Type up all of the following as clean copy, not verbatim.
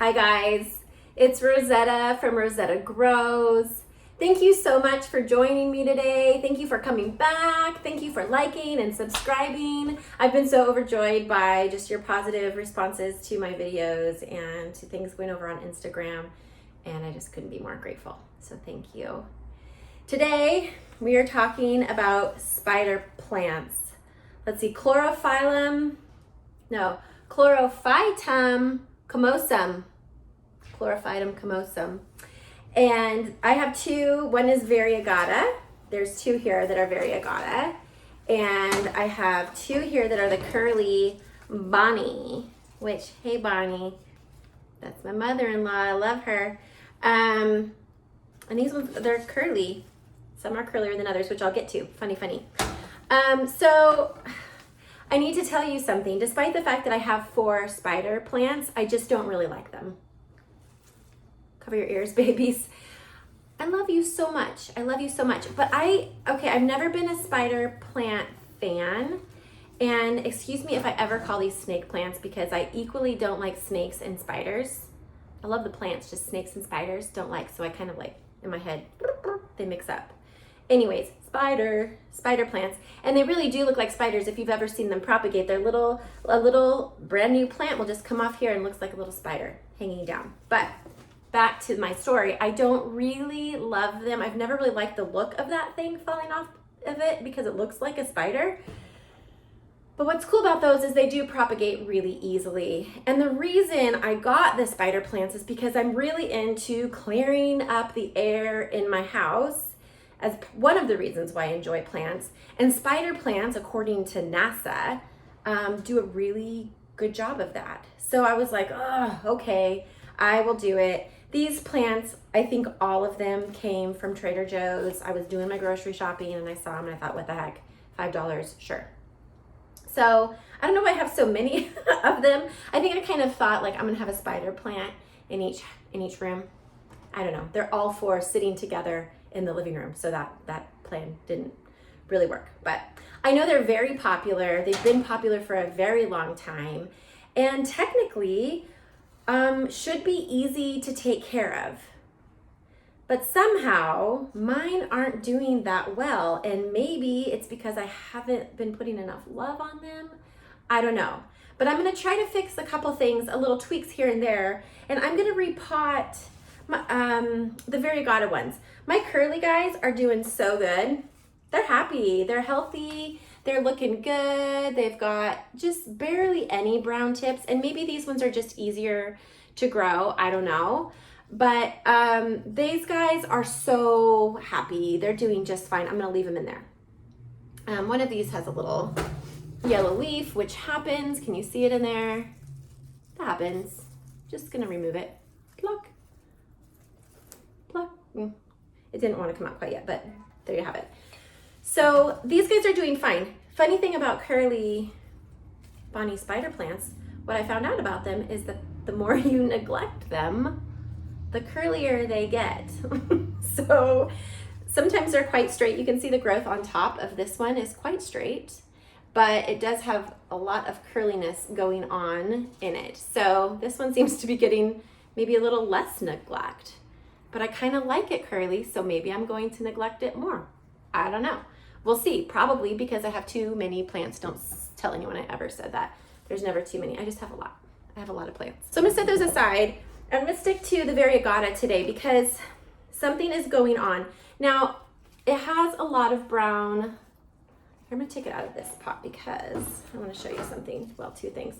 Hi guys, it's Rosetta from Rosetta Grows. Thank you so much for joining me today. Thank you for coming back. Thank you for liking and subscribing. I've been so overjoyed by just your positive responses to my videos and to things going over on Instagram, and I just couldn't be more grateful. So thank you. Today we are talking about spider plants. Let's see, Chlorophytum comosum. Chlorophytum comosum. And I have two. One is variegata. There's two here that are variegata. And I have two here that are the curly Bonnie, which, hey Bonnie, that's my mother-in-law. I love her. And these ones, they're curly. Some are curlier than others, which I'll get to. Funny. So I need to tell you something. Despite the fact that I have 4 spider plants, I just don't really like them. Cover your ears, babies. I love you so much. But I've never been a spider plant fan. And excuse me if I ever call these snake plants, because I equally don't like snakes and spiders. I love the plants, just snakes and spiders don't like. So I kind of like, in my head, they mix up. Anyways, spider plants, and they really do look like spiders if you've ever seen them propagate. They're a little brand new plant will just come off here and looks like a little spider hanging down. But back to my story, I don't really love them. I've never really liked the look of that thing falling off of it because it looks like a spider. But what's cool about those is they do propagate really easily. And the reason I got the spider plants is because I'm really into clearing up the air in my house, as one of the reasons why I enjoy plants. And spider plants, according to NASA, do a really good job of that. So I was like, oh, okay, I will do it. These plants, I think all of them came from Trader Joe's. I was doing my grocery shopping and I saw them and I thought, what the heck, $5, sure. So I don't know why I have so many of them. I think I kind of thought like I'm gonna have a spider plant in each room. I don't know. They're all 4 sitting together in the living room, so that plan didn't really work. But I know they're very popular. They've been popular for a very long time, and technically should be easy to take care of. But somehow mine aren't doing that well, and maybe it's because I haven't been putting enough love on them. I don't know. But I'm gonna try to fix a couple things, a little tweaks here and there, and I'm gonna repot the variegata ones. My curly guys are doing so good. They're happy, they're healthy, they're looking good. They've got just barely any brown tips, and maybe these ones are just easier to grow, I don't know. But these guys are so happy. They're doing just fine. I'm gonna leave them in there. One of these has a little yellow leaf, which happens. Can you see it in there? That happens. Just gonna remove it. Pluck. It didn't want to come out quite yet, but there you have it. So these guys are doing fine. Funny thing about curly Bonnie spider plants, what I found out about them is that the more you neglect them, the curlier they get. So sometimes they're quite straight. You can see the growth on top of this one is quite straight, but it does have a lot of curliness going on in it. So this one seems to be getting maybe a little less neglect. But I kind of like it curly, so maybe I'm going to neglect it more. I don't know. We'll see. Probably because I have too many plants. Don't tell anyone I ever said that. There's never too many. I just have a lot. I have a lot of plants. So I'm going to set those aside. I'm going to stick to the variegata today because something is going on. Now, it has a lot of brown. I'm going to take it out of this pot because I want to show you something. Well, 2 things.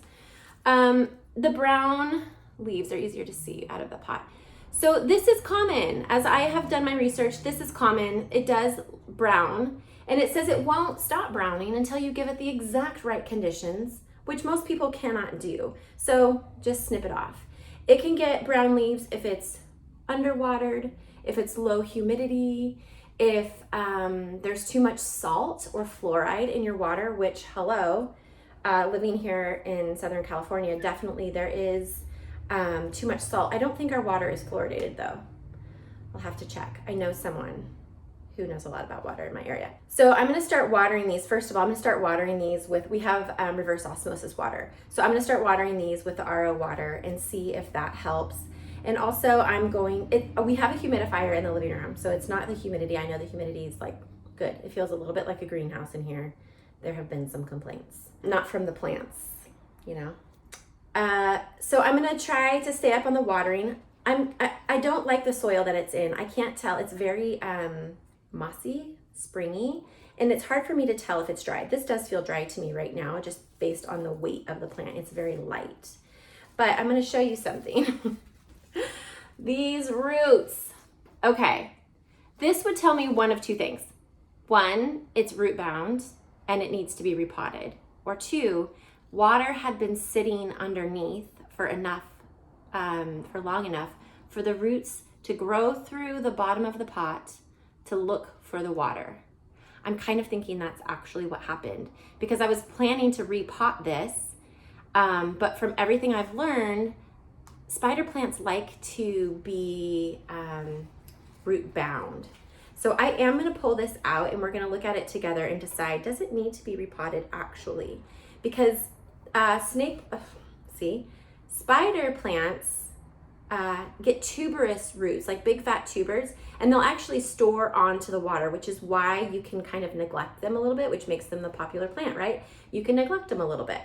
The brown leaves are easier to see out of the pot. So this is common. As I have done my research, this is common. It does brown, and it says it won't stop browning until you give it the exact right conditions, which most people cannot do. So just snip it off. It can get brown leaves if it's underwatered, if it's low humidity, if there's too much salt or fluoride in your water, which, living here in Southern California, definitely there is too much salt. I don't think our water is fluoridated though. I'll have to check. I know someone who knows a lot about water in my area. So I'm gonna start watering these. First of all, I'm gonna start watering these with, we have reverse osmosis water. So I'm gonna start watering these with the RO water and see if that helps. And also we have a humidifier in the living room, so it's not the humidity. I know the humidity is like good. It feels a little bit like a greenhouse in here. There have been some complaints, not from the plants, you know. So I'm gonna try to stay up on the watering. I don't like the soil that it's in. I can't tell. It's very mossy, springy, and it's hard for me to tell if it's dry. This does feel dry to me right now, just based on the weight of the plant. It's very light. But I'm gonna show you something. These roots. Okay, this would tell me one of two things. One, it's root bound and it needs to be repotted. Or two, water had been sitting underneath for long enough for the roots to grow through the bottom of the pot to look for the water. I'm kind of thinking that's actually what happened, because I was planning to repot this, but from everything I've learned, spider plants like to be root bound. So I am gonna pull this out and we're gonna look at it together and decide, does it need to be repotted actually? Because spider plants get tuberous roots, like big fat tubers, and they'll actually store onto the water, which is why you can kind of neglect them a little bit, which makes them the popular plant, right? You can neglect them a little bit.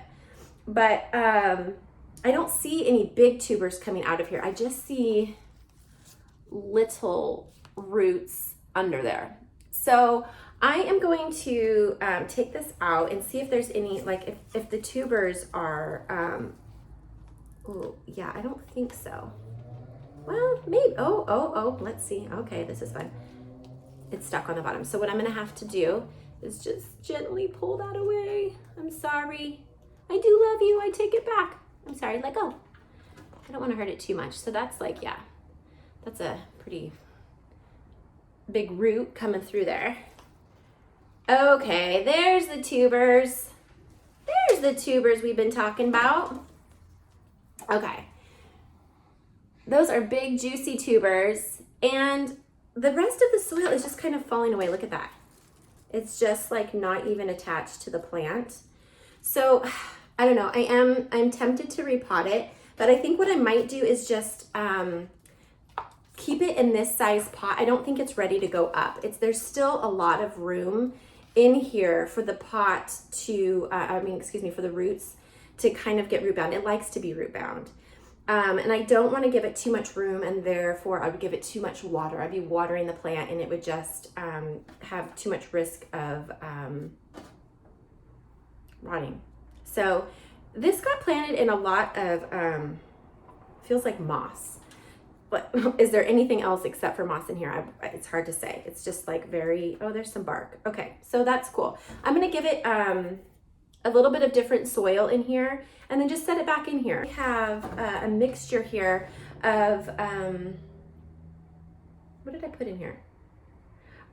But I don't see any big tubers coming out of here. I just see little roots under there. So I am going to take this out and see if there's any, like if the tubers are, oh yeah, I don't think so. Well, maybe, oh, let's see. Okay, this is fun. It's stuck on the bottom. So what I'm gonna have to do is just gently pull that away. I'm sorry. I do love you, I take it back. I'm sorry, let go. I don't wanna hurt it too much. So that's like, yeah, that's a pretty big root coming through there. Okay, there's the tubers. There's the tubers we've been talking about. Okay. Those are big, juicy tubers, and the rest of the soil is just kind of falling away. Look at that. It's just like not even attached to the plant. So I don't know, I'm tempted to repot it, but I think what I might do is just keep it in this size pot. I don't think it's ready to go up. There's still a lot of room in here for the pot to, for the roots to kind of get root bound. It likes to be root bound. And I don't want to give it too much room, and therefore I would give it too much water. I'd be watering the plant and it would just have too much risk of rotting. So this got planted in a lot of, feels like moss. But is there anything else except for moss in here? It's hard to say. It's just like very, oh, there's some bark. Okay, so that's cool. I'm gonna give it a little bit of different soil in here and then just set it back in here. We have a mixture here of, what did I put in here?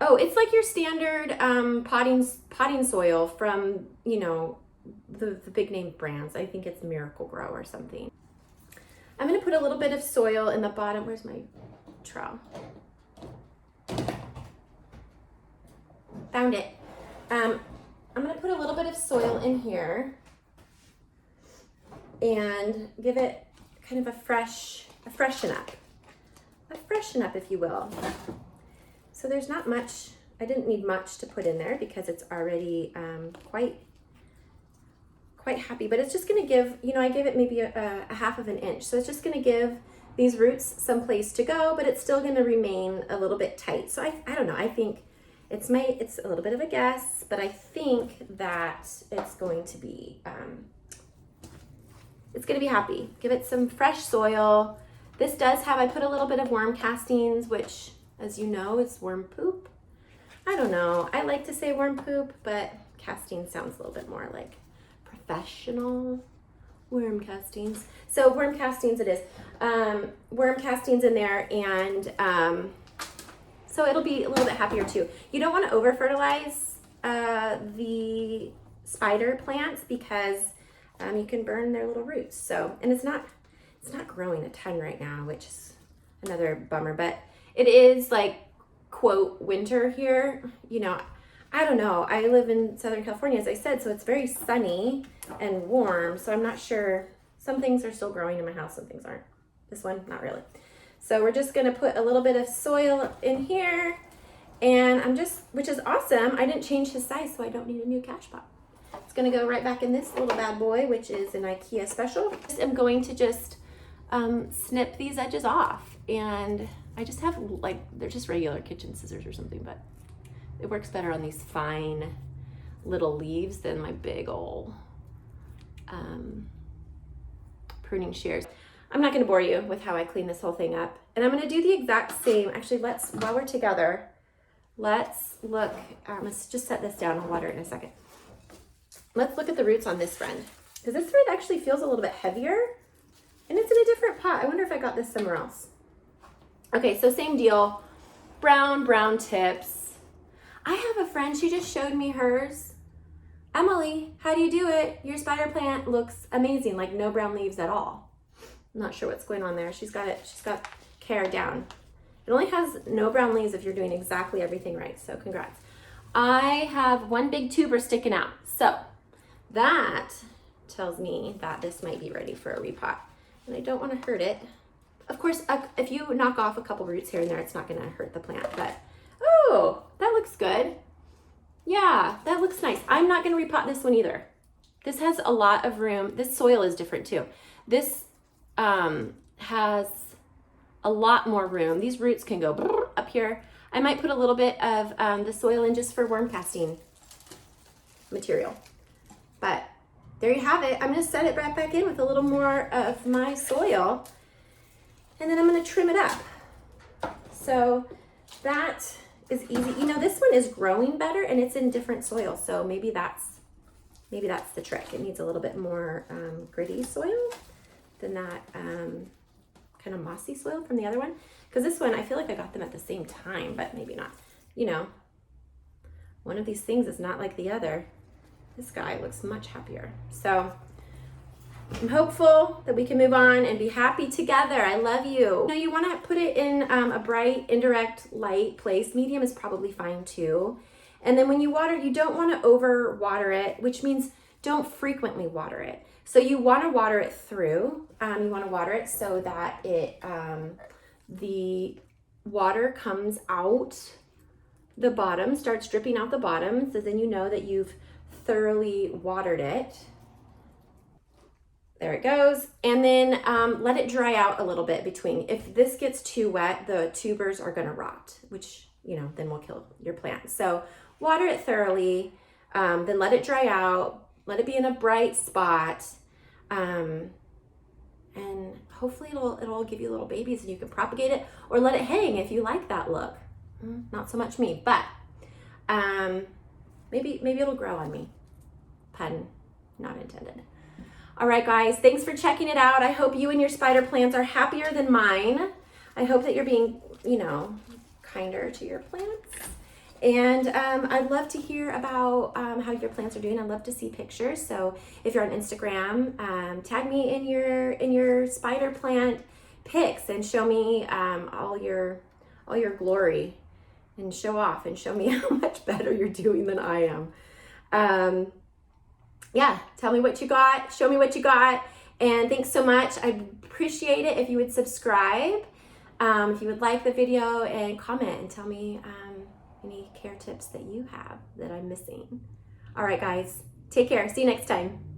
Oh, it's like your standard potting soil from, you know, the big name brands. I think it's Miracle Grow or something. I'm gonna put a little bit of soil in the bottom. Where's my trowel? Found it. I'm gonna put a little bit of soil in here and give it kind of a freshen up, if you will. So there's not much, I didn't need much to put in there because it's already quite happy, but it's just gonna give, you know, I gave it maybe a half of an inch. So it's just gonna give these roots some place to go, but it's still gonna remain a little bit tight. So I don't know, I think it's a little bit of a guess, but I think that it's going to be happy. Give it some fresh soil. This does have, I put a little bit of worm castings, which, as you know, is worm poop. I don't know, I like to say worm poop, but casting sounds a little bit more like professional. Worm castings. So worm castings it is. Worm castings in there, and so it'll be a little bit happier too. You don't want to over fertilize the spider plants because you can burn their little roots. So, and it's not growing a ton right now, which is another bummer, but it is like quote winter here. You know, I don't know. I live in Southern California, as I said, so it's very sunny and warm. So I'm not sure. Some things are still growing in my house, some things aren't. This one, not really. So we're just gonna put a little bit of soil in here, and which is awesome. I didn't change his size, so I don't need a new cash pot. It's gonna go right back in this little bad boy, which is an IKEA special. I'm going to just snip these edges off, and I just have they're just regular kitchen scissors or something, but it works better on these fine little leaves than my big old pruning shears. I'm not gonna bore you with how I clean this whole thing up. And I'm gonna do the exact same. Actually, while we're together, let's look, let's just set this down. I'll water it in a second. Let's look at the roots on this friend, because this friend actually feels a little bit heavier, and it's in a different pot. I wonder if I got this somewhere else. Okay, so same deal, brown tips. I have a friend, she just showed me hers. Emily, how do you do it? Your spider plant looks amazing, like no brown leaves at all. I'm not sure what's going on there. She's got care down. It only has no brown leaves if you're doing exactly everything right, so congrats. I have one big tuber sticking out, so that tells me that this might be ready for a repot, and I don't want to hurt it. Of course, if you knock off a couple roots here and there, it's not going to hurt the plant, but oh, that looks good. Yeah, that looks nice. I'm not going to repot this one either. This has a lot of room. This soil is different too. This has a lot more room. These roots can go up here. I might put a little bit of the soil in just for worm casting material. But there you have it. I'm going to set it right back in with a little more of my soil, and then I'm going to trim it up. So that is easy. You know, this one is growing better and it's in different soil, so maybe that's the trick. It needs a little bit more gritty soil than that kind of mossy soil from the other one. Because this one, I feel like I got them at the same time, but maybe not. You know, one of these things is not like the other. This guy looks much happier. So I'm hopeful that we can move on and be happy together. I love you. You know, you want to put it in a bright, indirect light place. Medium is probably fine too. And then when you water, you don't want to over water it, which means don't frequently water it. So you want to water it through. You want to water it so that the water comes out the bottom, starts dripping out the bottom. So then you know that you've thoroughly watered it. There it goes. And then let it dry out a little bit between. If this gets too wet, the tubers are going to rot, which, you know, then will kill your plant. So water it thoroughly, then let it dry out, let it be in a bright spot, and hopefully it'll give you little babies and you can propagate it, or let it hang if you like that look. Not so much me, but maybe it'll grow on me. Pun not intended. All right, guys, thanks for checking it out. I hope you and your spider plants are happier than mine. I hope that you're being, you know, kinder to your plants. And I'd love to hear about how your plants are doing. I'd love to see pictures. So if you're on Instagram, tag me in your spider plant pics and show me all your glory, and show off and show me how much better you're doing than I am. Yeah, tell me what you got, show me what you got, and thanks so much. I'd appreciate it if you would subscribe, if you would like the video, and comment and tell me any care tips that you have that I'm missing. All right, guys, take care. See you next time.